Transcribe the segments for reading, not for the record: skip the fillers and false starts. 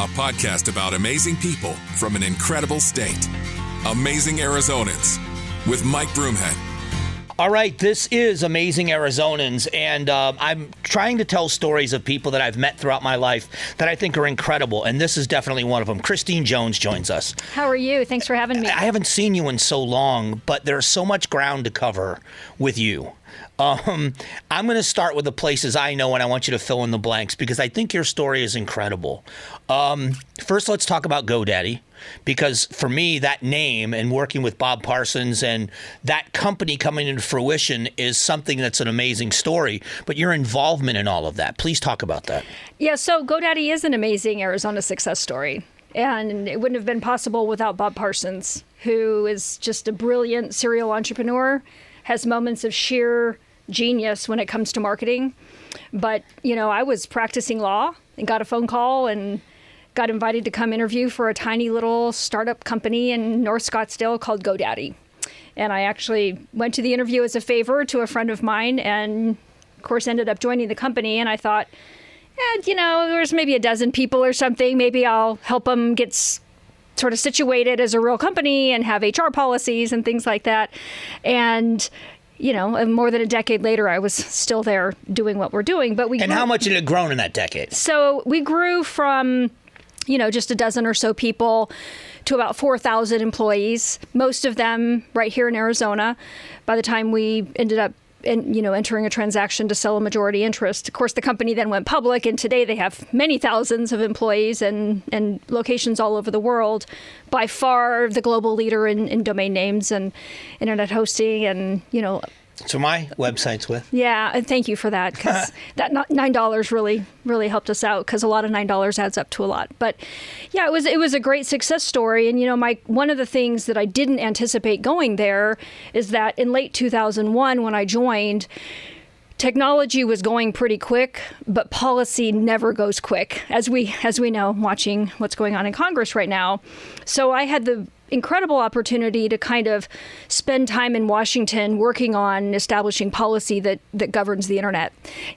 a podcast about amazing people from an incredible state. Amazing Arizonans with Mike Broomhead. All right, this is Amazing Arizonans, and I'm trying to tell stories of people that I've met throughout my life that I think are incredible, and this is definitely one of them. Christine Jones joins us. How are you? Thanks for having me. I haven't seen you in so long, but there's so much ground to cover with you. I'm going to start with the places I know, and I want you to fill in the blanks because I think your story is incredible. First, let's talk about GoDaddy, because for me, that name and working with Bob Parsons and that company coming into fruition is something that's an amazing story. But your involvement in all of that, please talk about that. Yeah, so GoDaddy is an amazing Arizona success story. And it wouldn't have been possible without Bob Parsons, who is just a brilliant serial entrepreneur, has moments of sheer genius when it comes to marketing. But, you know, I was practicing law and got a phone call and got invited to come interview for a tiny little startup company in North Scottsdale called GoDaddy. And I actually went to the interview as a favor to a friend of mine and, of course, ended up joining the company. And I thought, you know, there's maybe a dozen people or something. Maybe I'll help them get sort of situated as a real company and have HR policies and things like that. And, you know, more than a decade later, I was still there doing what we're doing. But we And how much had it grown in that decade? So we grew from, you know, just a dozen or so people to about 4,000 employees, most of them right here in Arizona. By the time we ended up entering a transaction to sell a majority interest. Of course, the company then went public, and today they have many thousands of employees and locations all over the world. By far the global leader in domain names and internet hosting and, you know. So my website's with. Yeah, and thank you for that, because that $9 really helped us out, because a lot of $9 adds up to a lot. But yeah, it was a great success story. And, you know, Mike, one of the things that I didn't anticipate going there is that in late 2001, when I joined, technology was going pretty quick, but policy never goes quick, as we know, watching what's going on in Congress right now. So I had the incredible opportunity to kind of spend time in Washington working on establishing policy that governs the internet,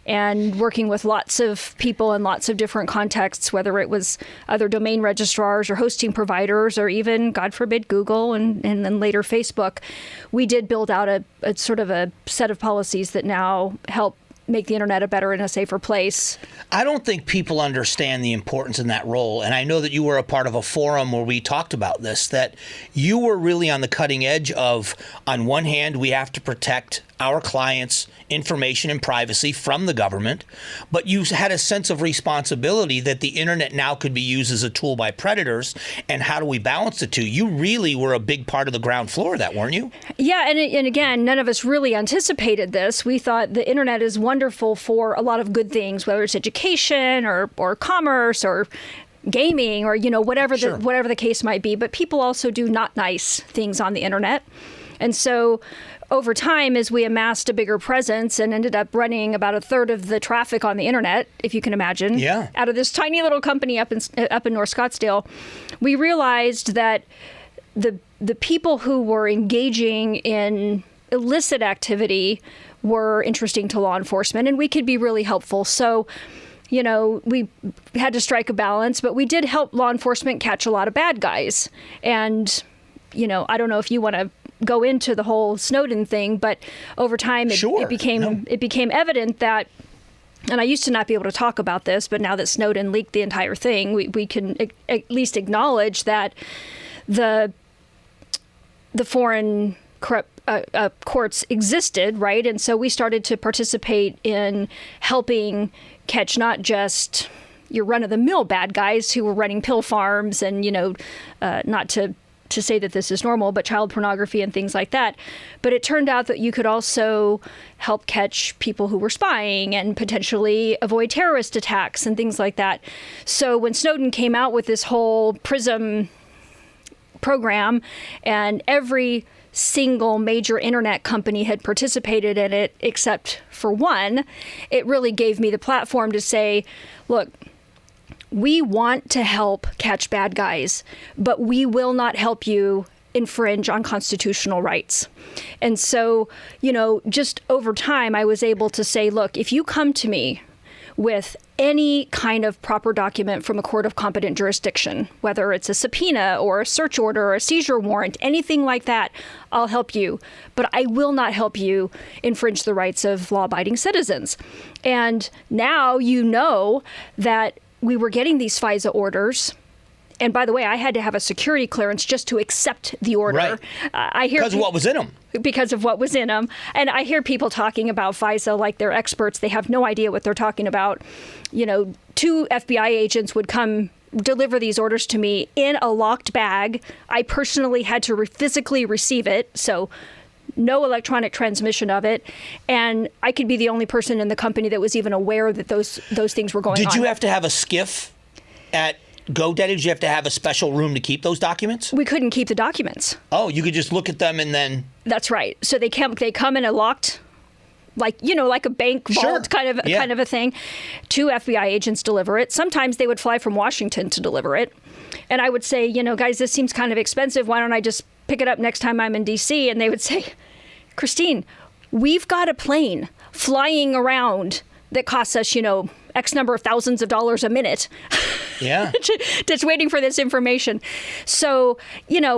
and working with lots of people in lots of different contexts, whether it was other domain registrars or hosting providers or even, God forbid, Google and then later Facebook. We did build out a sort of a set of policies that now help make the internet a better and a safer place. I don't think people understand the importance in that role. And I know that you were a part of a forum where we talked about this, that you were really on the cutting edge of, on one hand, we have to protect our clients' information and privacy from the government, but you had a sense of responsibility that the internet now could be used as a tool by predators, and how do we balance the two? You really were a big part of the ground floor of that, weren't you? Yeah, and again, none of us really anticipated this. We thought the internet is wonderful for a lot of good things, whether it's education or commerce or gaming or, you know, whatever the case might be. But people also do not nice things on the internet. And so over time, as we amassed a bigger presence and ended up running about a third of the traffic on the internet, if you can imagine, out of this tiny little company up in North Scottsdale, we realized that the people who were engaging in illicit activity were interesting to law enforcement, and we could be really helpful. So, you know, we had to strike a balance, but we did help law enforcement catch a lot of bad guys. And, you know, I don't know if you want to go into the whole Snowden thing, but over time it became evident that, and I used to not be able to talk about this, but now that Snowden leaked the entire thing, we can at least acknowledge that the foreign courts existed, right? And so we started to participate in helping catch not just your run-of-the-mill bad guys who were running pill farms and, you know, not to say that this is normal, but child pornography and things like that. But it turned out that you could also help catch people who were spying and potentially avoid terrorist attacks and things like that. So when Snowden came out with this whole PRISM program, and every single major internet company had participated in it except for one, it really gave me the platform to say, look, we want to help catch bad guys, but we will not help you infringe on constitutional rights. And so, you know, just over time, I was able to say, look, if you come to me with any kind of proper document from a court of competent jurisdiction, whether it's a subpoena or a search order or a seizure warrant, anything like that, I'll help you. But I will not help you infringe the rights of law-abiding citizens. And now you know that we were getting these FISA orders. And by the way, I had to have a security clearance just to accept the order. Right. I hear because of what was in them. Because of what was in them. And I hear people talking about FISA like they're experts. They have no idea what they're talking about. You know, 2 FBI agents would come deliver these orders to me in a locked bag. I personally had to physically receive it. So no electronic transmission of it. And I could be the only person in the company that was even aware that those things were going on. Did you have to have a SCIF at GoDaddy? Did you have to have a special room to keep those documents? We couldn't keep the documents. Oh, you could just look at them and then... That's right. So they come in a locked, like a bank vault kind of a thing. 2 FBI agents deliver it. Sometimes they would fly from Washington to deliver it. And I would say, guys, this seems kind of expensive. Why don't I just pick it up next time I'm in D.C.? And they would say, Christine, we've got a plane flying around that costs us, X number of thousands of dollars a minute. Yeah. Just waiting for this information. So,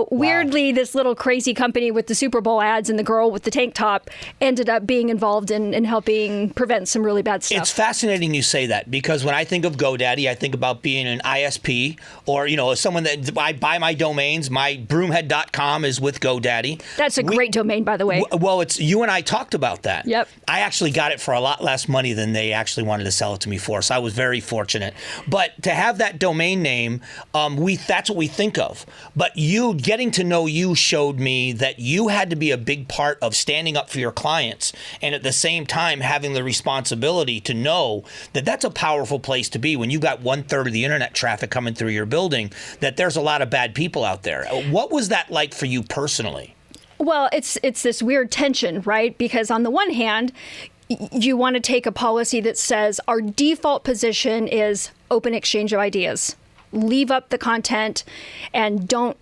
weirdly, this little crazy company with the Super Bowl ads and the girl with the tank top ended up being involved in helping prevent some really bad stuff. It's fascinating you say that, because when I think of GoDaddy, I think about being an ISP or, someone that I buy my domains. My broomhead.com is with GoDaddy. That's a great domain, by the way. Well, it's you and I talked about that. Yep. I actually got it for a lot less money than they actually wanted to sell it to me for. So I was very fortunate. But to have that domain name, that's what we think of. But you getting to know you showed me that you had to be a big part of standing up for your clients, and at the same time having the responsibility to know that that's a powerful place to be when you got 1/3 of the internet traffic coming through your building, that there's a lot of bad people out there. What was that like for you personally? Well, it's this weird tension, right? Because on the one hand, you want to take a policy that says our default position is open exchange of ideas. Leave up the content and don't...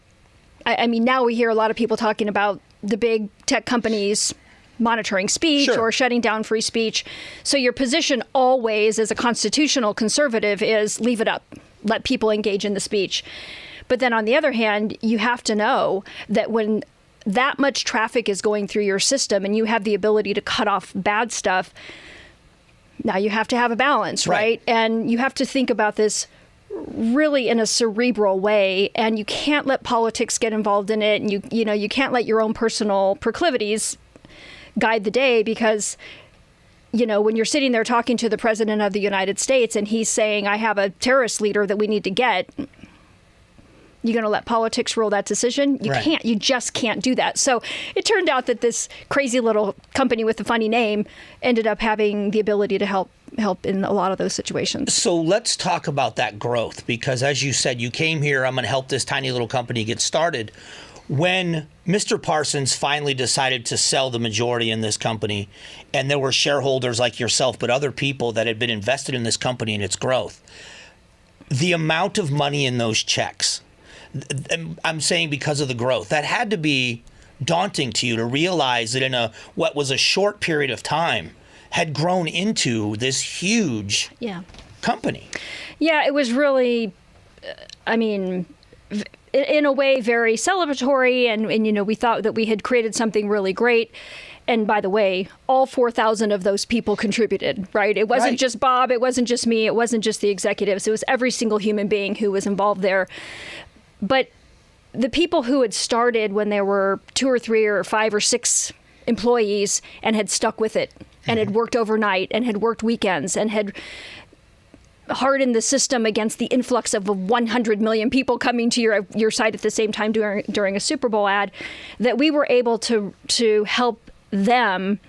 I mean, now we hear a lot of people talking about the big tech companies monitoring speech or shutting down free speech. So your position always as a constitutional conservative is leave it up. Let people engage in the speech. But then on the other hand, you have to know that when that much traffic is going through your system and you have the ability to cut off bad stuff, now you have to have a balance, right? And you have to think about this really in a cerebral way, and you can't let politics get involved in it, and you can't let your own personal proclivities guide the day, because when you're sitting there talking to the president of the United States and he's saying, I have a terrorist leader that we need to get, you're going to let politics rule that decision? You can't. You just can't do that. So it turned out that this crazy little company with a funny name ended up having the ability to help in a lot of those situations. So let's talk about that growth, because as you said, you came here, I'm going to help this tiny little company get started. When Mr. Parsons finally decided to sell the majority in this company, and there were shareholders like yourself, but other people that had been invested in this company and its growth, the amount of money in those checks, I'm saying because of the growth, that had to be daunting to you to realize that in what was a short period of time had grown into this huge company. Yeah, it was really, in a way, very celebratory, and we thought that we had created something really great. And by the way, all 4,000 of those people contributed, right? It wasn't just Bob, it wasn't just me, it wasn't just the executives, it was every single human being who was involved there. But the people who had started when there were 2 or 3 or 5 or 6 employees and had stuck with it and had worked overnight and had worked weekends and had hardened the system against the influx of 100 million people coming to your site at the same time during a Super Bowl ad, that we were able to help them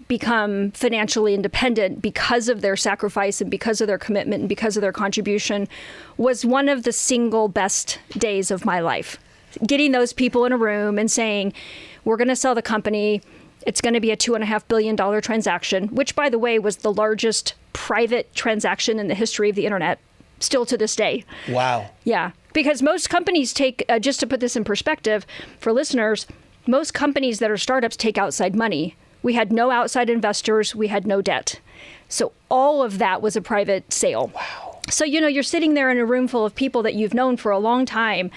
become financially independent because of their sacrifice and because of their commitment and because of their contribution, was one of the single best days of my life. Getting those people in a room and saying, we're going to sell the company. It's going to be a $2.5 billion transaction, which, by the way, was the largest private transaction in the history of the internet, still to this day. Wow. Yeah. Because most companies take, just to put this in perspective for listeners, most companies that are startups take outside money We had no outside investors. We had no debt. So all of that was a private sale. Wow. So, you're sitting there in a room full of people that you've known for a long time,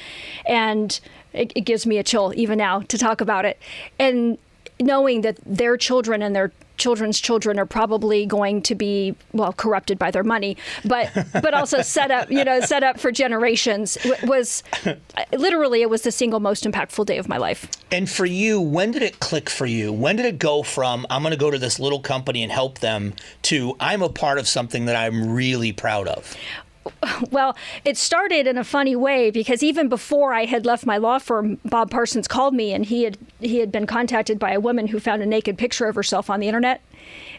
and it gives me a chill even now to talk about it. And knowing that their children and their children's children are probably going to be, corrupted by their money, but also set up for generations was literally, it was the single most impactful day of my life. And for you, when did it click for you? When did it go from, I'm going to go to this little company and help them, to I'm a part of something that I'm really proud of? Well, it started in a funny way, because even before I had left my law firm, Bob Parsons called me, and he had been contacted by a woman who found a naked picture of herself on the internet.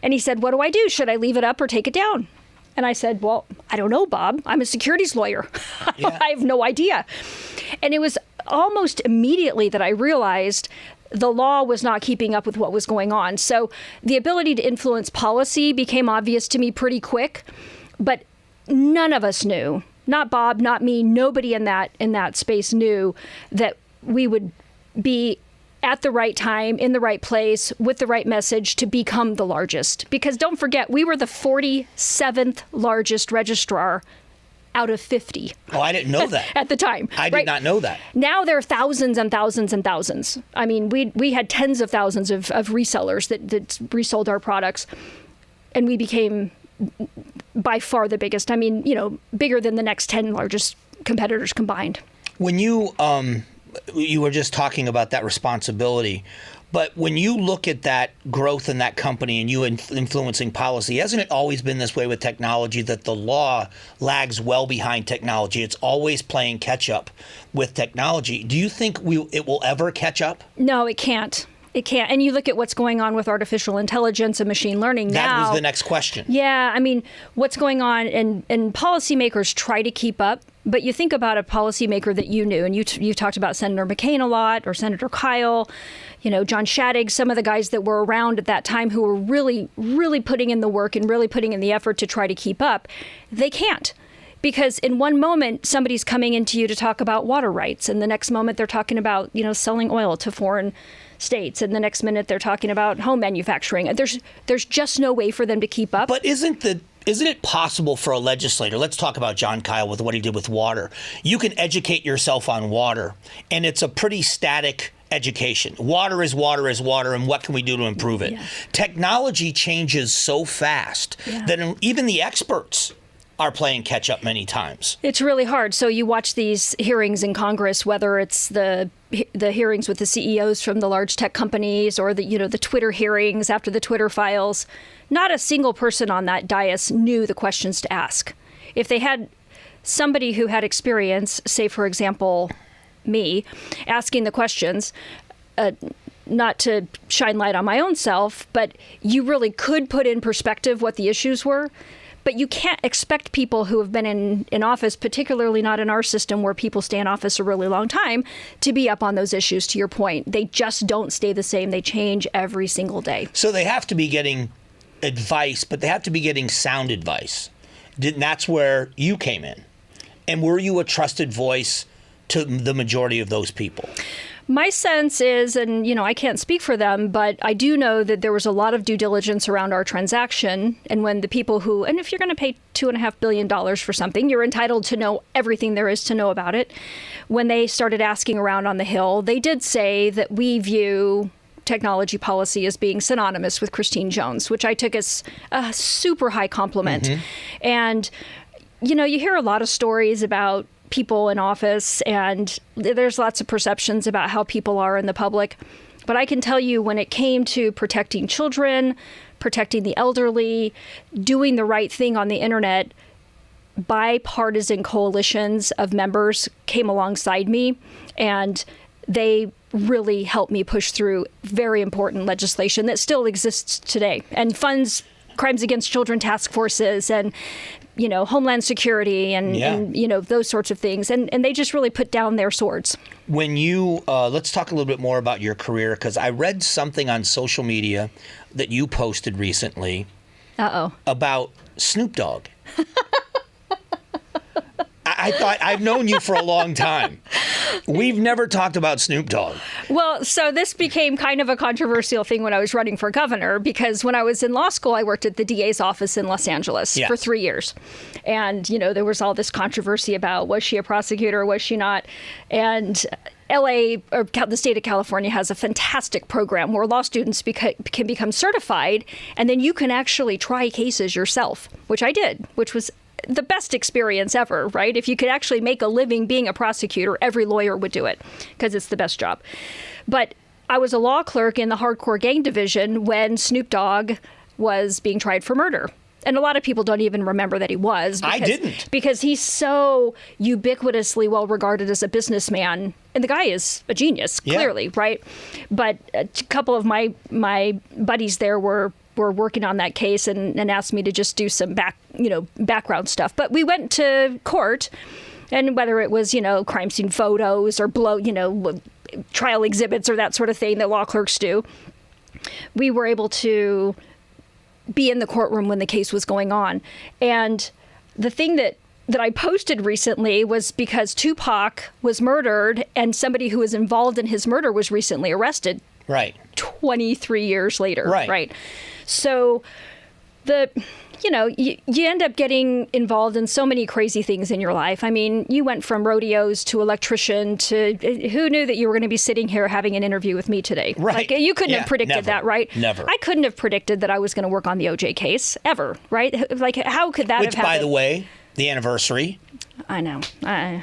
And he said, "What do I do? Should I leave it up or take it down?" And I said, "Well, I don't know, Bob. I'm a securities lawyer. Yeah. I have no idea." And it was almost immediately that I realized the law was not keeping up with what was going on. So the ability to influence policy became obvious to me pretty quick. But none of us knew, not Bob, not me, nobody in that space knew that we would be at the right time, in the right place, with the right message to become the largest. Because don't forget, we were the 47th largest registrar out of 50. Oh, I didn't know that. At the time. I did not know that. Now there are thousands and thousands and thousands. I mean, we had tens of thousands of resellers that resold our products, and we became by far the biggest. I mean, bigger than the next 10 largest competitors combined. When you were just talking about that responsibility, but when you look at that growth in that company and you influencing policy, hasn't it always been this way with technology, that the law lags well behind technology? It's always playing catch up with technology. Do you think it will ever catch up? No, it can't. It can't. And you look at what's going on with artificial intelligence and machine learning now. That was the next question. Yeah. I mean, what's going on, and policymakers try to keep up. But you think about a policymaker that you knew, and you talked about Senator McCain a lot, or Senator Kyle, John Shadegg, some of the guys that were around at that time who were really, really putting in the work and really putting in the effort to try to keep up. They can't. Because in one moment, somebody's coming into you to talk about water rights, and the next moment they're talking about, selling oil to foreign states, and the next minute they're talking about home manufacturing. There's just no way for them to keep up. But isn't it possible for a legislator? Let's talk about John Kyle with what he did with water. You can educate yourself on water, and it's a pretty static education. Water is water is water, and what can we do to improve it? Yeah. Technology changes so fast that even the experts are playing catch up many times. It's really hard. So you watch these hearings in Congress, whether it's the hearings with the CEOs from the large tech companies, or the Twitter hearings after the Twitter files. Not a single person on that dais knew the questions to ask. If they had somebody who had experience, say for example, me, asking the questions, not to shine light on my own self, but you really could put in perspective what the issues were. But you can't expect people who have been in office, particularly not in our system where people stay in office a really long time, to be up on those issues, to your point. They just don't stay the same. They change every single day. So they have to be getting advice, but they have to be getting sound advice. That's where you came in. And were you a trusted voice to the majority of those people? My sense is, and I can't speak for them, but I do know that there was a lot of due diligence around our transaction. And when the people and if you're going to pay $2.5 billion for something, you're entitled to know everything there is to know about it. When they started asking around on the Hill, they did say that we view technology policy as being synonymous with Christine Jones, which I took as a super high compliment. Mm-hmm. And, you hear a lot of stories about people in office, and there's lots of perceptions about how people are in the public. But I can tell you, when it came to protecting children, protecting the elderly, doing the right thing on the internet, bipartisan coalitions of members came alongside me, and they really helped me push through very important legislation that still exists today and funds crimes against children task forces and Homeland Security and those sorts of things. And they just really put down their swords. When you, let's talk a little bit more about your career, because I read something on social media that you posted recently about Snoop Dogg. I thought, I've known you for a long time. We've never talked about Snoop Dogg. Well, so this became kind of a controversial thing when I was running for governor, because when I was in law school, I worked at the DA's office in Los Angeles for 3 years. And, there was all this controversy about, was she a prosecutor, was she not? And LA, or the state of California, has a fantastic program where law students can become certified, and then you can actually try cases yourself, which I did, which was the best experience ever, right? If you could actually make a living being a prosecutor, every lawyer would do it because it's the best job. But I was a law clerk in the hardcore gang division when Snoop Dogg was being tried for murder. And a lot of people don't even remember that he was. I didn't. Because he's so ubiquitously well regarded as a businessman. And the guy is a genius, clearly, right? But a couple of my buddies there were working on that case and asked me to just do some background stuff. But we went to court, and whether it was, crime scene photos or trial exhibits or that sort of thing that law clerks do, we were able to be in the courtroom when the case was going on. And the thing that I posted recently was because Tupac was murdered and somebody who was involved in his murder was recently arrested. Right. 23 years later. Right. So you end up getting involved in so many crazy things in your life. I mean, you went from rodeos to electrician to who knew that you were going to be sitting here having an interview with me today? Right. Like, you couldn't have predicted that, right? Never. I couldn't have predicted that I was going to work on the OJ case ever, right? Like, how could that have happened? Which, by the way, the anniversary. I know. I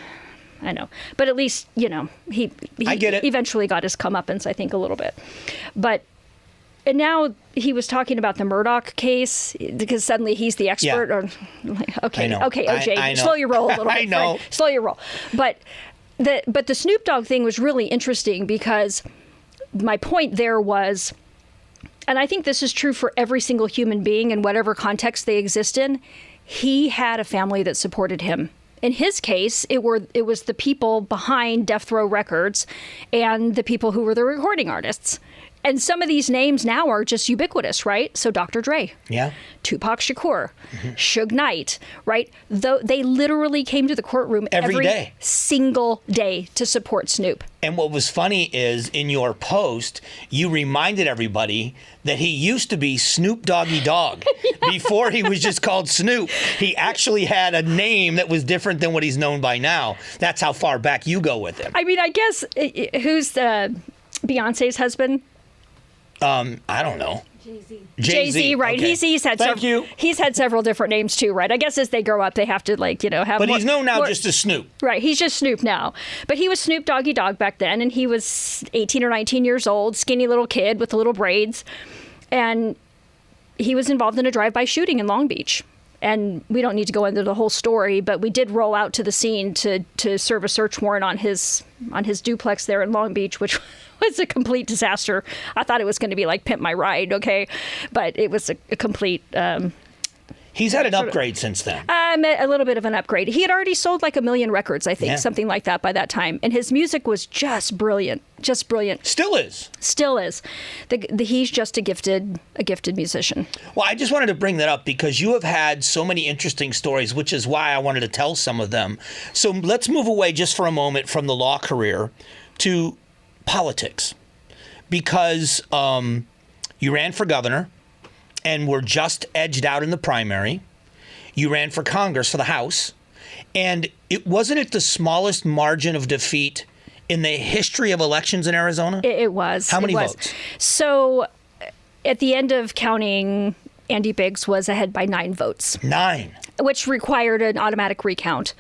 know. But at least, he I get it. Eventually got his comeuppance, I think, a little bit. And now he was talking about the Murdoch case because suddenly he's the expert. Yeah. Okay, OJ, I know. slow your roll a little bit. I know. Friend. Slow your roll. But the Snoop Dogg thing was really interesting because my point there was, and I think this is true for every single human being in whatever context they exist in, he had a family that supported him. In his case, it was the people behind Death Row Records and the people who were the recording artists. And some of these names now are just ubiquitous, right? So Dr. Dre, Tupac Shakur, Suge Knight, right? They literally came to the courtroom every day, single day to support Snoop. And what was funny is in your post, you reminded everybody that he used to be Snoop Doggy Dogg. Before he was just called Snoop, he actually had a name that was different than what he's known by now. That's how far back you go with him. I mean, I guess, who's Beyonce's husband? I don't know. Jay-Z, right? Okay. He's had he's had several different names too, right? I guess as they grow up, they have to have. But more, he's known now just as Snoop, right? He's just Snoop now, but he was Snoop Doggy Dogg back then, and he was 18 or 19 years old, skinny little kid with the little braids, and he was involved in a drive-by shooting in Long Beach. And we don't need to go into the whole story, but we did roll out to the scene to serve a search warrant on his duplex there in Long Beach, which was a complete disaster. I thought it was going to be like Pimp My Ride, okay? But it was a complete... He's had an upgrade since then. A little bit of an upgrade. He had already sold like 1 million records, I think, something like that by that time. And his music was just brilliant. Just brilliant. Still is. Still is. He's just a gifted musician. Well, I just wanted to bring that up because you have had so many interesting stories, which is why I wanted to tell some of them. So let's move away just for a moment from the law career to politics. Because you ran for governor and were just edged out in the primary. You ran for Congress, for the House. And wasn't it the smallest margin of defeat in the history of elections in Arizona? It was. How many votes? So at the end of counting, Andy Biggs was ahead by 9 votes. 9. Which required an automatic recount.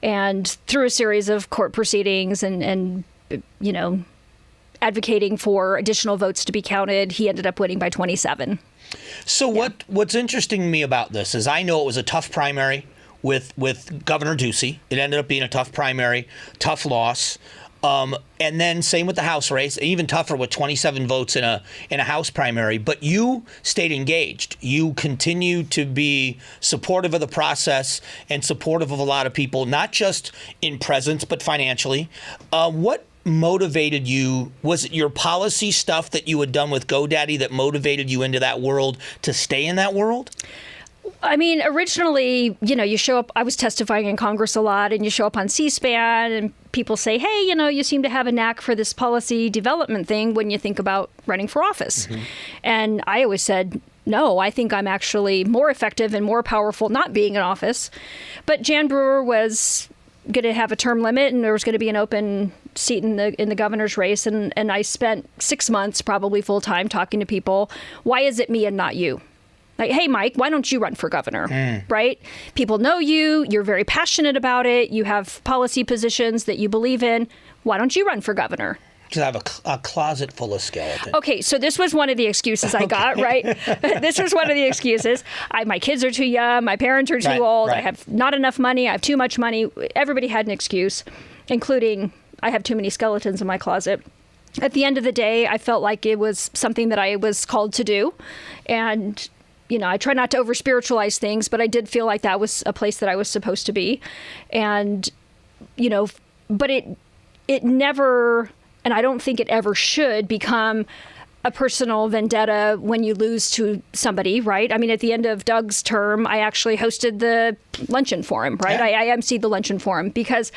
And through a series of court proceedings and advocating for additional votes to be counted, he ended up winning by 27. So what's interesting to me about this is I know it was a tough primary with Governor Ducey. It ended up being a tough primary, tough loss. And then same with the House race, even tougher with 27 votes in a House primary. But you stayed engaged. You continued to be supportive of the process and supportive of a lot of people, not just in presence, but financially. What motivated you? Was it your policy stuff that you had done with GoDaddy that motivated you into that world to stay in that world? I mean, originally, you show up, I was testifying in Congress a lot, and you show up on C-SPAN, and people say, hey, you seem to have a knack for this policy development thing when you think about running for office. Mm-hmm. And I always said, no, I think I'm actually more effective and more powerful not being in office. But Jan Brewer was going to have a term limit, and there was going to be an open seat in the governor's race. And I spent 6 months, probably full time, talking to people. Why is it me and not you? Like, hey, Mike, why don't you run for governor, right? People know you. You're very passionate about it. You have policy positions that you believe in. Why don't you run for governor? Because I have a closet full of skeletons. Okay, so this was one of the excuses I got, right? This was one of the excuses. My kids are too young. My parents are too old. Right. I have not enough money. I have too much money. Everybody had an excuse, including I have too many skeletons in my closet. At the end of the day, I felt like it was something that I was called to do. And I try not to over spiritualize things, but I did feel like that was a place that I was supposed to be. And, but it never, and I don't think it ever should become a personal vendetta when you lose to somebody, right? I mean, at the end of Doug's term, I actually hosted the luncheon for him, right? Yeah. I emceed the luncheon for him because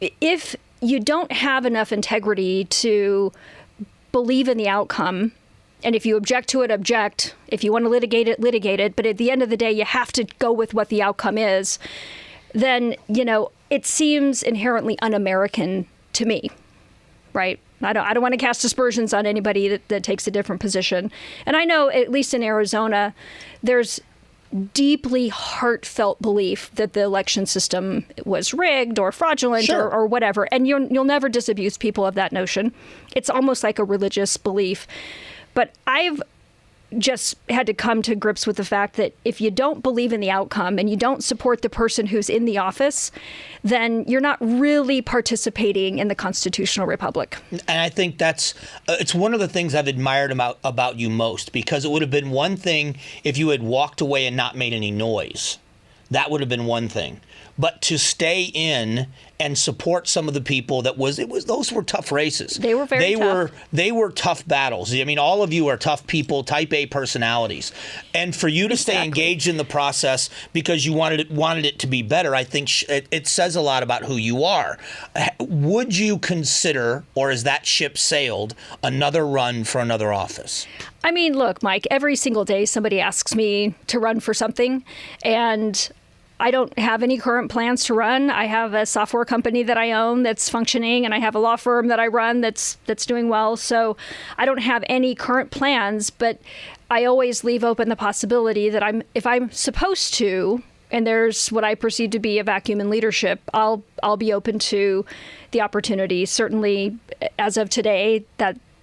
if you don't have enough integrity to believe in the outcome, and if you object to it, object. If you want to litigate it. But at the end of the day, you have to go with what the outcome is. Then, it seems inherently un-American to me, right? I don't want to cast aspersions on anybody that takes a different position. And I know, at least in Arizona, there's deeply heartfelt belief that the election system was rigged or fraudulent. Sure. or whatever. And you'll never disabuse people of that notion. It's almost like a religious belief. But I've just had to come to grips with the fact that if you don't believe in the outcome and you don't support the person who's in the office, then you're not really participating in the constitutional republic. And I think that's it's one of the things I've admired about you most, because it would have been one thing if you had walked away and not made any noise. That would have been one thing. But to stay in and support some of the people those were tough races. They were very tough. They were tough battles. I mean, all of you are tough people, type A personalities. And for you to stay engaged in the process because you wanted it to be better, I think it says a lot about who you are. Would you consider, or is that ship sailed, another run for another office? I mean, look, Mike, every single day somebody asks me to run for something, and I don't have any current plans to run. I have a software company that I own that's functioning, and I have a law firm that I run that's doing well. So I don't have any current plans, but I always leave open the possibility that if I'm supposed to, and there's what I perceive to be a vacuum in leadership, I'll be open to the opportunity. Certainly, as of today,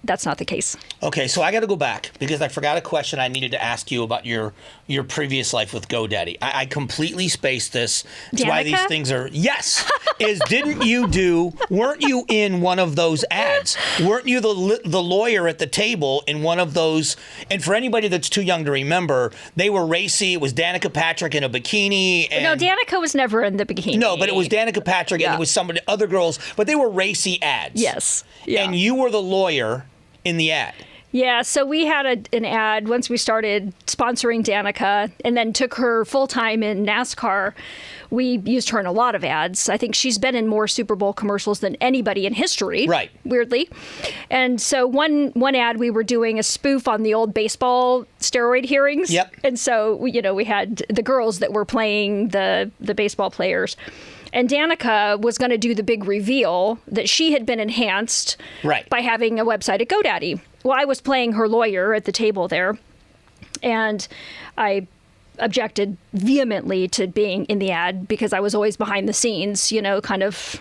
that's not the case. Okay, so I got to go back because I forgot a question I needed to ask you about your previous life with GoDaddy. I completely spaced this. That's why these things are... Yes! Weren't you in one of those ads? Weren't you the lawyer at the table in one of those? And for anybody that's too young to remember, they were racy. It was Danica Patrick in a bikini. No, Danica was never in the bikini. No, but it was Danica Patrick and it was other girls, but they were racy ads. Yes. Yeah. And you were the lawyer in the ad. Yeah, so we had an ad once we started sponsoring Danica and then took her full-time in NASCAR. We used her in a lot of ads. I think she's been in more Super Bowl commercials than anybody in history, right? Weirdly. And so one ad, we were doing a spoof on the old baseball steroid hearings. Yep. And so, we had the girls that were playing the baseball players. And Danica was going to do the big reveal that she had been enhanced by having a website at GoDaddy. Well, I was playing her lawyer at the table there, and I objected vehemently to being in the ad because I was always behind the scenes, kind of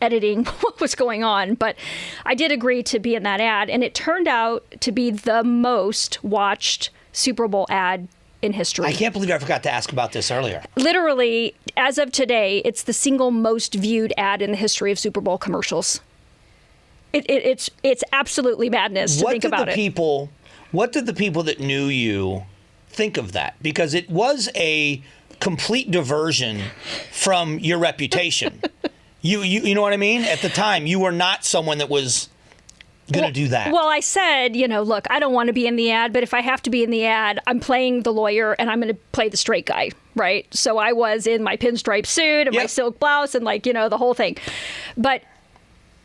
editing what was going on. But I did agree to be in that ad, and it turned out to be the most watched Super Bowl ad in history. I can't believe I forgot to ask about this earlier. Literally, as of today, it's the single most viewed ad in the history of Super Bowl commercials. It's absolutely madness to think about it. What did the people that knew you think of that? Because it was a complete diversion from your reputation. You know what I mean? At the time, you were not someone that was going to do that? Well, I said, look, I don't want to be in the ad, but if I have to be in the ad, I'm playing the lawyer and I'm going to play the straight guy, right? So I was in my pinstripe suit and my silk blouse and the whole thing. But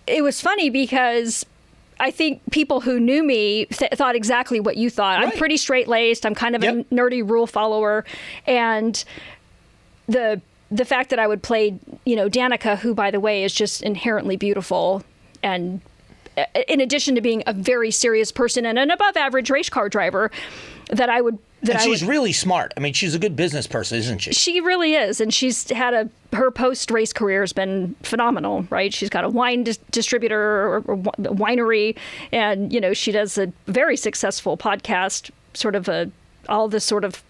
it was funny because I think people who knew me thought exactly what you thought. Right. I'm pretty straight-laced. I'm kind of a nerdy rule follower. And the fact that I would play, Danica, who, by the way, is just inherently beautiful, and in addition to being a very serious person and an above-average race car driver, she's really smart. I mean, she's a good business person, isn't she? She really is, and she's had her post-race career has been phenomenal, right? She's got a wine distributor or winery, and she does a very successful podcast, all this sort of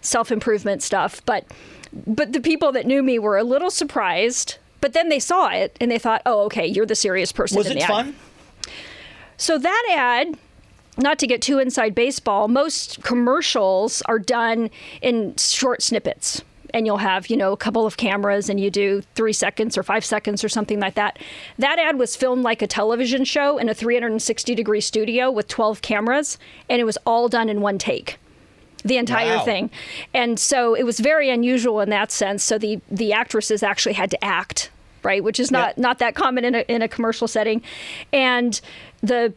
self-improvement stuff. But the people that knew me were a little surprised, but then they saw it and they thought, "Oh, okay, you're the serious person." Was it fun? So that ad. Not to get too inside baseball, most commercials are done in short snippets. And you'll have, a couple of cameras and you do 3 seconds or 5 seconds or something like that. That ad was filmed like a television show in a 360-degree studio with 12 cameras. And it was all done in one take, the entire thing. And so it was very unusual in that sense. So the actresses actually had to act, right? Which is not that common in a commercial setting. And the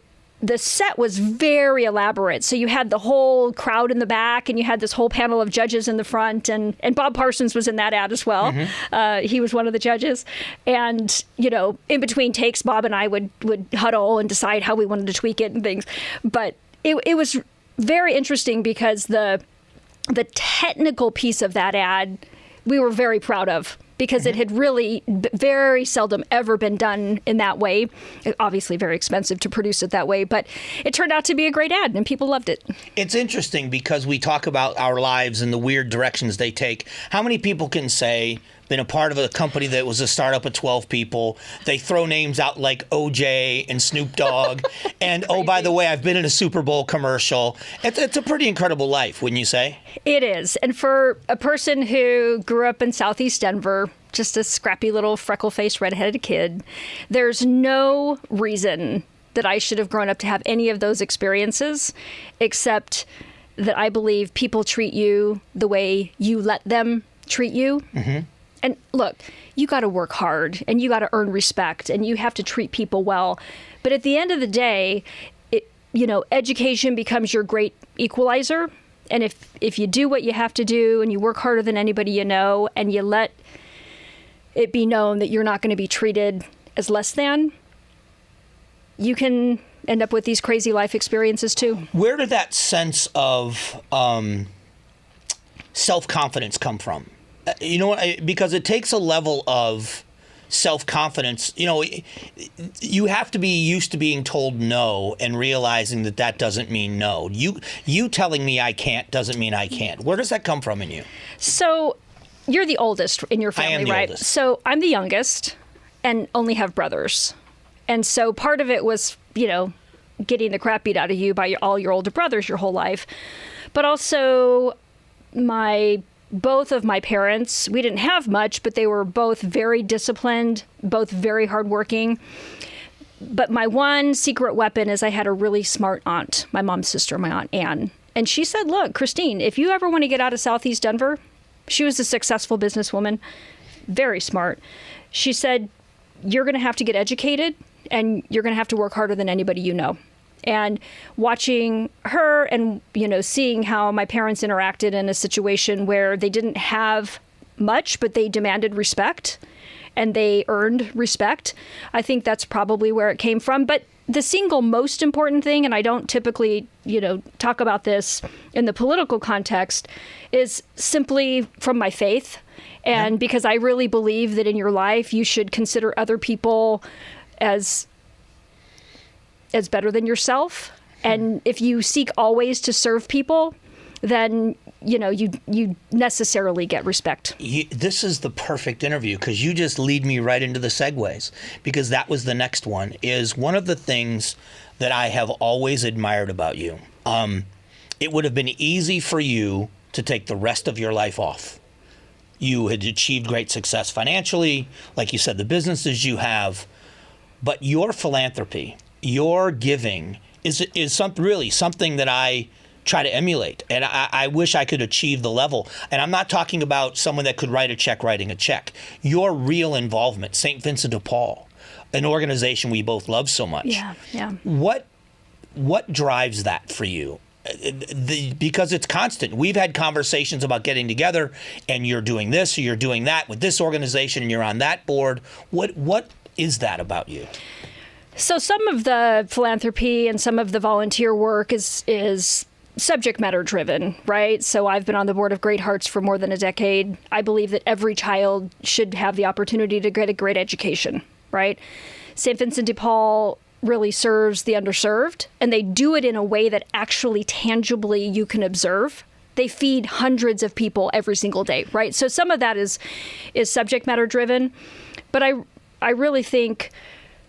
set was very elaborate. So you had the whole crowd in the back and you had this whole panel of judges in the front. And Bob Parsons was in that ad as well. Mm-hmm. He was one of the judges. And, in between takes, Bob and I would huddle and decide how we wanted to tweak it and things. But it was very interesting because the technical piece of that ad we were very proud of, because it had really very seldom ever been done in that way. Obviously very expensive to produce it that way, but it turned out to be a great ad and people loved it. It's interesting because we talk about our lives and the weird directions they take. How many people can say, been a part of a company that was a startup of 12 people, they throw names out like OJ and Snoop Dogg, and oh, by the way, I've been in a Super Bowl commercial. It's a pretty incredible life, wouldn't you say? It is. And for a person who grew up in Southeast Denver, just a scrappy little freckle-faced redheaded kid, there's no reason that I should have grown up to have any of those experiences, except that I believe people treat you the way you let them treat you. Mm-hmm. And look, you got to work hard and you got to earn respect and you have to treat people well. But at the end of the day, education becomes your great equalizer. And if you do what you have to do and you work harder than anybody you know, and you let it be known that you're not going to be treated as less than, you can end up with these crazy life experiences too. Where did that sense of self-confidence come from? Because it takes a level of self-confidence. You have to be used to being told no and realizing that doesn't mean no. You telling me I can't doesn't mean I can't. Where does that come from in you? So you're the oldest in your family, I am the right? Oldest. So I'm the youngest and only have brothers. And so part of it was, getting the crap beat out of you by all your older brothers your whole life. But also both of my parents, we didn't have much, but they were both very disciplined, both very hardworking. But my one secret weapon is I had a really smart aunt, my mom's sister, my Aunt Ann. And she said, look, Christine, if you ever want to get out of Southeast Denver, she was a successful businesswoman, very smart. She said, you're going to have to get educated and you're going to have to work harder than anybody you know. And watching her and, seeing how my parents interacted in a situation where they didn't have much, but they demanded respect and they earned respect, I think that's probably where it came from. But the single most important thing, and I don't typically, talk about this in the political context, is simply from my faith. And because I really believe that in your life, you should consider other people as better than yourself. And if you seek always to serve people, then, you necessarily get respect. This is the perfect interview because you just lead me right into the segues, because that was the next one. Is one of the things that I have always admired about you. It would have been easy for you to take the rest of your life off. You had achieved great success financially, like you said, the businesses you have, but your philanthropy, your giving is really something that I try to emulate. And I wish I could achieve the level. And I'm not talking about someone that could write a check writing a check. Your real involvement, St. Vincent de Paul, an organization we both love so much. Yeah. What drives that for you? Because it's constant. We've had conversations about getting together, and you're doing this or you're doing that with this organization, and you're on that board. What is that about you? So some of the philanthropy and some of the volunteer work is subject matter driven, right? So I've been on the board of Great Hearts for more than a decade. I believe that every child should have the opportunity to get a great education, right? St. Vincent de Paul really serves the underserved, and they do it in a way that actually tangibly you can observe. They feed hundreds of people every single day, right? So some of that is subject matter driven, but I really think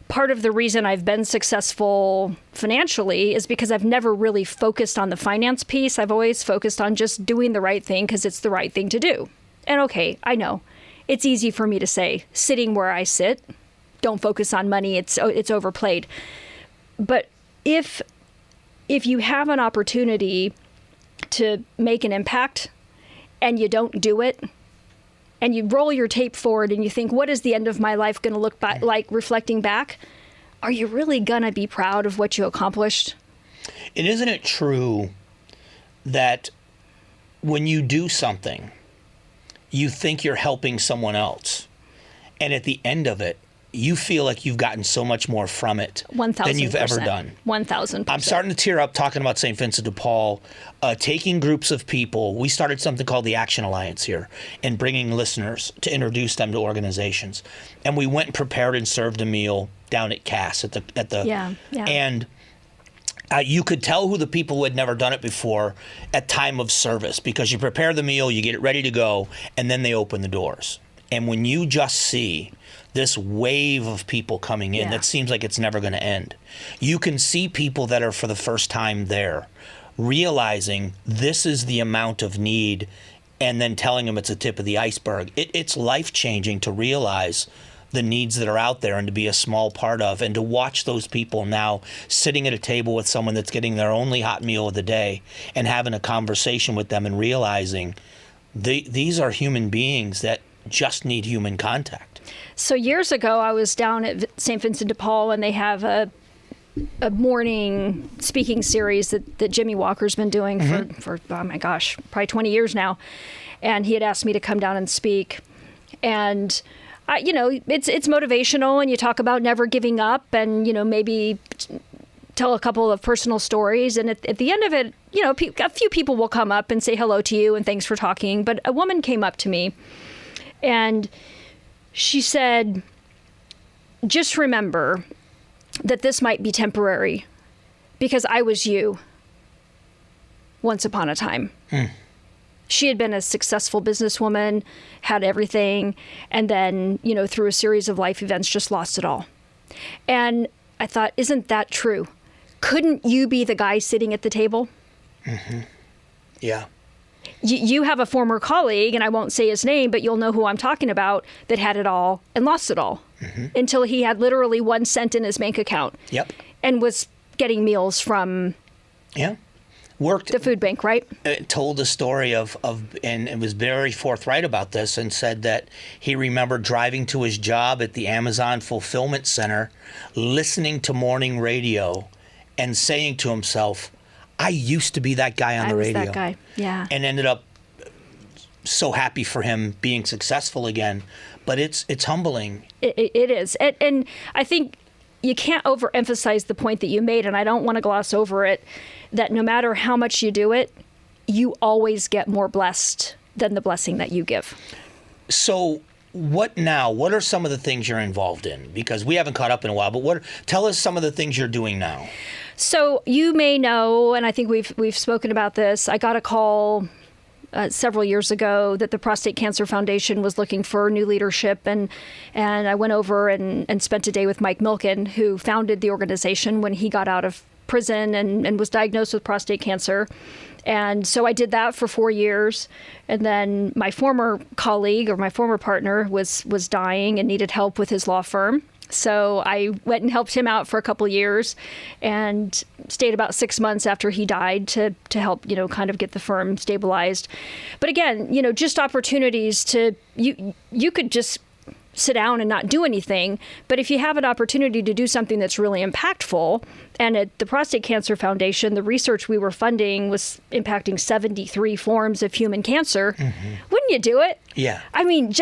part of the reason I've been successful financially is because I've never really focused on the finance piece. I've always focused on just doing the right thing because it's the right thing to do. And okay, I know it's easy for me to say, sitting where I sit, don't focus on money. It's overplayed. But if you have an opportunity to make an impact and you don't do it, and you roll your tape forward and you think, what is the end of my life going to look like reflecting back? Are you really going to be proud of what you accomplished? And isn't it true that when you do something, you think you're helping someone else, and at the end of it, you feel like you've gotten so much more from it 1,000%. Than you've ever done. 1,000%. I'm starting to tear up talking about St. Vincent de Paul, taking groups of people. We started something called the Action Alliance here, and bringing listeners to introduce them to organizations. And we went and prepared and served a meal down at Cass at the yeah. And you could tell who the people who had never done it before at time of service, because you prepare the meal, you get it ready to go, and then they open the doors. And when you just see this wave of people coming in that seems like it's never going to end, you can see people that are for the first time there realizing this is the amount of need, and then telling them it's a tip of the iceberg. It's life-changing to realize the needs that are out there and to be a small part of, and to watch those people now sitting at a table with someone that's getting their only hot meal of the day and having a conversation with them and realizing these are human beings that just need human contact. So years ago, I was down at St. Vincent de Paul, and they have a morning speaking series that Jimmy Walker's been doing for oh my gosh, probably 20 years now. And he had asked me to come down and speak. And it's motivational, and you talk about never giving up, and maybe tell a couple of personal stories. And at the end of it, a few people will come up and say hello to you and thanks for talking. But a woman came up to me, and she said, just remember that this might be temporary, because I was you once upon a time. She had been a successful businesswoman, had everything, and then, through a series of life events, just lost it all. And I thought, isn't that true? Couldn't you be the guy sitting at the table? Mm-hmm. Yeah. You have a former colleague, and I won't say his name, but you'll know who I'm talking about, that had it all and lost it all until he had literally 1 cent in his bank account. Yep. And was getting meals from worked the food bank, right? Told a story of and was very forthright about this, and said that he remembered driving to his job at the Amazon fulfillment center, listening to morning radio and saying to himself, I used to be that guy on the radio. I was that guy, yeah. And ended up so happy for him being successful again. But it's humbling. It is. And I think you can't overemphasize the point that you made, and I don't want to gloss over it, that no matter how much you do it, you always get more blessed than the blessing that you give. So what now? What are some of the things you're involved in? Because we haven't caught up in a while, but tell us some of the things you're doing now. So you may know, and I think we've spoken about this, I got a call several years ago that the Prostate Cancer Foundation was looking for new leadership, and I went over and spent a day with Mike Milken, who founded the organization when he got out of prison and was diagnosed with prostate cancer. And so I did that for 4 years. And then my former colleague, or my former partner, was dying and needed help with his law firm. So I went and helped him out for a couple years and stayed about 6 months after he died to help, kind of get the firm stabilized. But again, just opportunities to, you could just sit down and not do anything. But if you have an opportunity to do something that's really impactful, and at the Prostate Cancer Foundation, the research we were funding was impacting 73 forms of human cancer, wouldn't you do it? Yeah. I mean,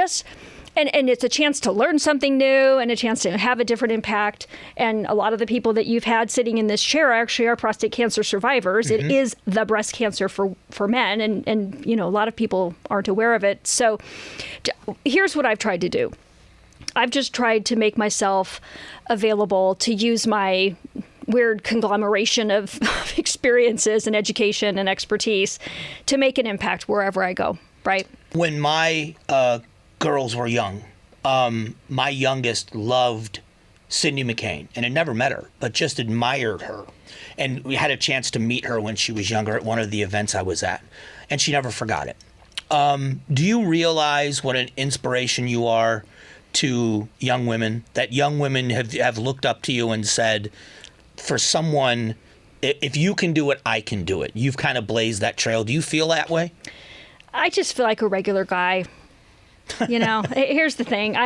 And it's a chance to learn something new and a chance to have a different impact. And a lot of the people that you've had sitting in this chair actually are prostate cancer survivors. It is the breast cancer for men. And a lot of people aren't aware of it. So here's what I've tried to do. I've just tried to make myself available to use my weird conglomeration of experiences and education and expertise to make an impact wherever I go, right? When my girls were young, my youngest loved Cindy McCain and had never met her, but just admired her. And we had a chance to meet her when she was younger at one of the events I was at, and she never forgot it. Do you realize what an inspiration you are to young women, that young women have looked up to you and said, for someone, if you can do it, I can do it? You've kind of blazed that trail. Do you feel that way? I just feel like a regular guy. Here's the thing.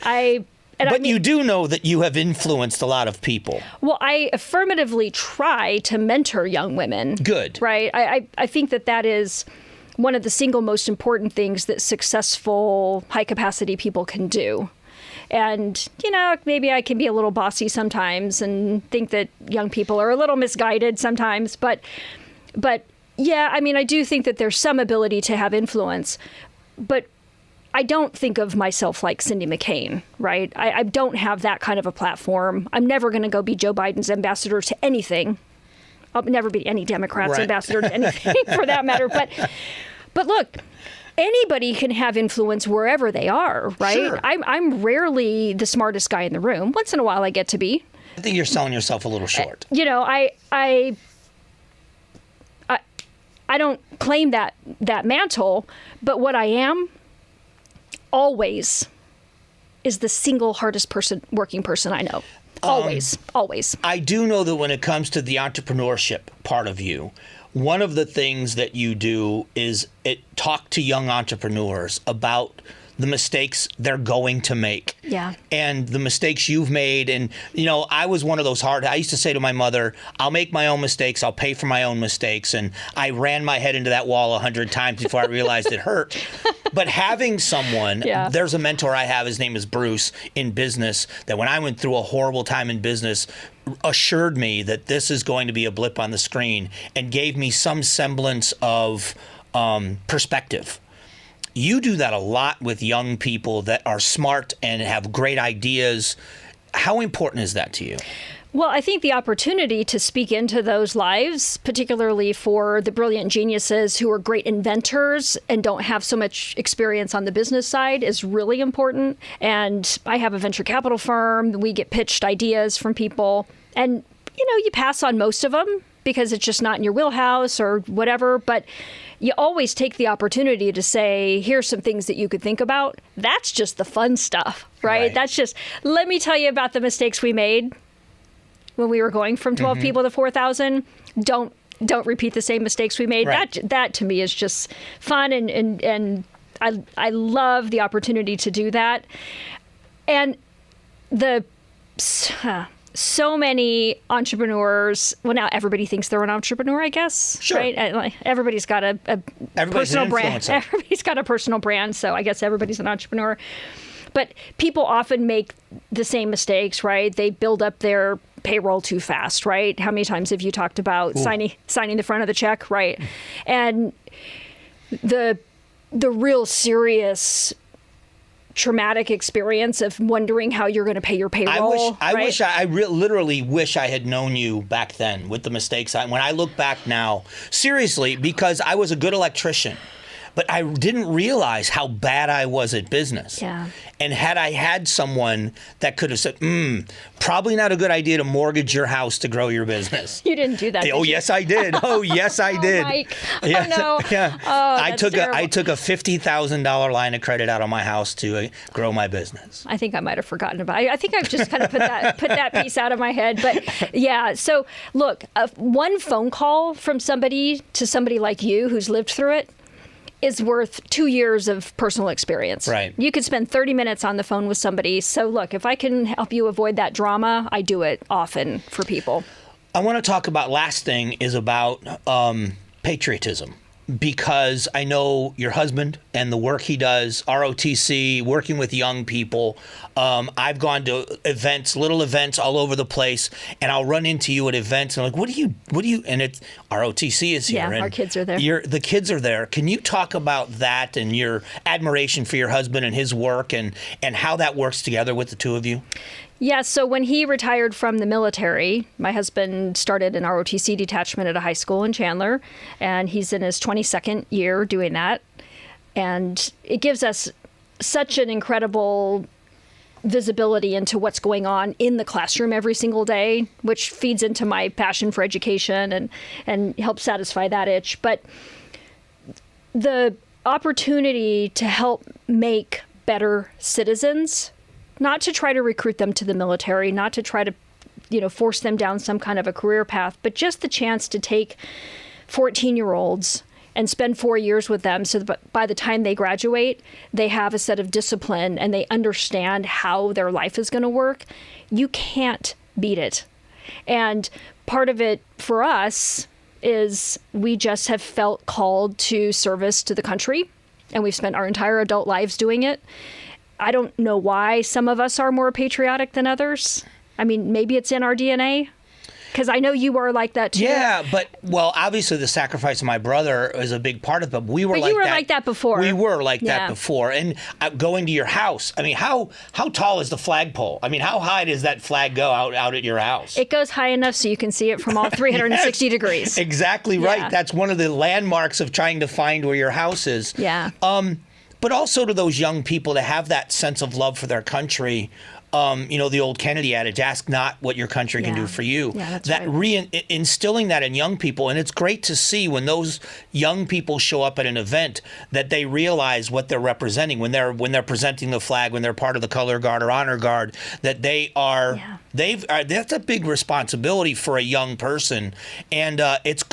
You do know that you have influenced a lot of people. Well, I affirmatively try to mentor young women. Good. Right? I think that is one of the single most important things that successful, high-capacity people can do. And, maybe I can be a little bossy sometimes and think that young people are a little misguided sometimes. But yeah, I do think that there's some ability to have influence. But I don't think of myself like Cindy McCain, right? I don't have that kind of a platform. I'm never going to go be Joe Biden's ambassador to anything. I'll never be any Democrat's ambassador to anything for that matter. But look, anybody can have influence wherever they are, right? Sure. I'm rarely the smartest guy in the room. Once in a while I get to be. I think you're selling yourself a little short. I don't claim that mantle, but what I am always is the single hardest working person I know. Always. I do know that when it comes to the entrepreneurship part of you, one of the things that you do is talk to young entrepreneurs about the mistakes they're going to make. Yeah. And the mistakes you've made. And, I was one of those I used to say to my mother, I'll make my own mistakes. I'll pay for my own mistakes. And I ran my head into that wall 100 times before I realized it hurt. But having someone, there's a mentor I have, his name is Bruce, in business, that when I went through a horrible time in business, assured me that this is going to be a blip on the screen and gave me some semblance of perspective. You do that a lot with young people that are smart and have great ideas. How important is that to you? Well, I think the opportunity to speak into those lives, particularly for the brilliant geniuses who are great inventors and don't have so much experience on the business side, is really important. And I have a venture capital firm. We get pitched ideas from people. And, you pass on most of them because it's just not in your wheelhouse or whatever. But you always take the opportunity to say, here's some things that you could think about. That's just the fun stuff, right? That's just, let me tell you about the mistakes we made when we were going from 12 people to 4,000. Don't repeat the same mistakes we made. Right. That to me is just fun, and I love the opportunity to do that. And so many entrepreneurs, well, now everybody thinks they're an entrepreneur, I guess. Sure. Right? Everybody's got a personal brand. Everybody's got a personal brand, so I guess everybody's an entrepreneur. But people often make the same mistakes, right? They build up their payroll too fast, right? How many times have you talked about signing the front of the check, right? And the real serious traumatic experience of wondering how you're going to pay your payroll. I literally wish I had known you back then with the mistakes. When I look back now, seriously, because I was a good electrician. but I didn't realize how bad I was at business. Yeah. And had I had someone that could have said, probably not a good idea to mortgage your house to grow your business. You didn't do that. Oh, yes, I did. Oh, yes, I did. Mike. Yeah. Oh, no. Yeah. Oh, I took terrible. a $50,000 line of credit out of my house to grow my business. I think I might have forgotten about it. I think I've just kind of put that piece out of my head. But yeah, so look, one phone call from somebody to somebody like you who's lived through it is worth 2 years of personal experience. Right. You could spend 30 minutes on the phone with somebody. So look, if I can help you avoid that drama, I do it often for people. I want to talk about, last thing is about patriotism. Because I know your husband and the work he does, ROTC, working with young people. I've gone to events, little events all over the place, and I'll run into you at events and I'm like, what do you, and it's ROTC is here. Yeah, and our kids are there. The kids are there. Can you talk about that and your admiration for your husband and his work and how that works together with the two of you? Yeah, so when he retired from the military, my husband started an ROTC detachment at a high school in Chandler, and he's in his 22nd year doing that. And it gives us such an incredible visibility into what's going on in the classroom every single day, which feeds into my passion for education and helps satisfy that itch. But the opportunity to help make better citizens, not to try to recruit them to the military, not to try to, force them down some kind of a career path, but just the chance to take 14-year-olds and spend 4 years with them so that by the time they graduate, they have a set of discipline and they understand how their life is going to work. You can't beat it. And part of it for us is we just have felt called to service to the country, and we've spent our entire adult lives doing it. I don't know why some of us are more patriotic than others. I mean, maybe it's in our DNA. Because I know you were like that too. Yeah, but obviously the sacrifice of my brother is a big part of it. But you were like that before. We were like that before. And going to your house, I mean, how tall is the flagpole? I mean, how high does that flag go out at your house? It goes high enough so you can see it from all 360 yes, degrees. Exactly right. Yeah. That's one of the landmarks of trying to find where your house is. Yeah. But also to those young people to have that sense of love for their country. The old Kennedy adage, ask not what your country can do for you. Yeah, that's that right. Instilling that in young people. And it's great to see when those young people show up at an event that they realize what they're representing when they're presenting the flag, when they're part of the color guard or honor guard, that they are, that's a big responsibility for a young person. And it's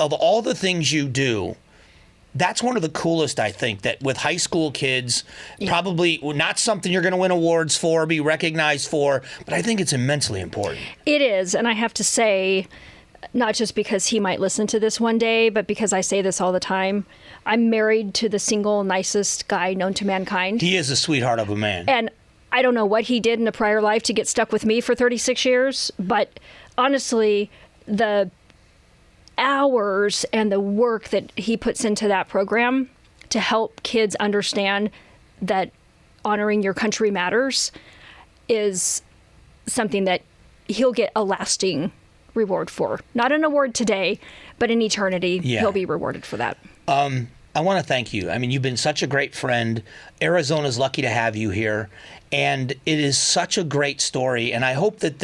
of all the things you do, that's one of the coolest, I think, that with high school kids, probably not something you're going to win awards for, be recognized for, but I think it's immensely important. It is. And I have to say, not just because he might listen to this one day, but because I say this all the time, I'm married to the single nicest guy known to mankind. He is a sweetheart of a man. And I don't know what he did in a prior life to get stuck with me for 36 years, but honestly, the hours and the work that he puts into that program to help kids understand that honoring your country matters is something that he'll get a lasting reward for. Not an award today, but in eternity, he'll be rewarded for that. I want to thank you. I mean, you've been such a great friend. Arizona's lucky to have you here. And it is such a great story. And I hope that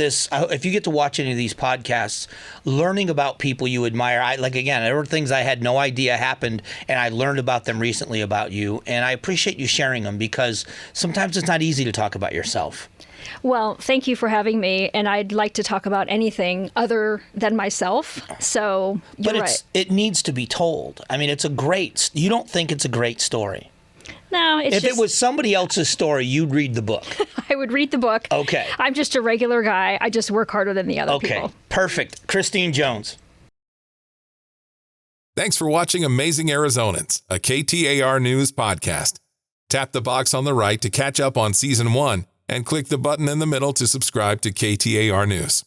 if you get to watch any of these podcasts, learning about people you admire, there were things I had no idea happened, and I learned about them recently about you. And I appreciate you sharing them because sometimes it's not easy to talk about yourself. Well, thank you for having me. And I'd like to talk about anything other than myself. So you're right. It needs to be told. I mean, you don't think it's a great story. No, if it was somebody else's story, you'd read the book. I would read the book. Okay. I'm just a regular guy. I just work harder than the other people. Okay, perfect. Christine Jones. Thanks for watching Amazing Arizonans, a KTAR News podcast. Tap the box on the right to catch up on Season 1 and click the button in the middle to subscribe to KTAR News.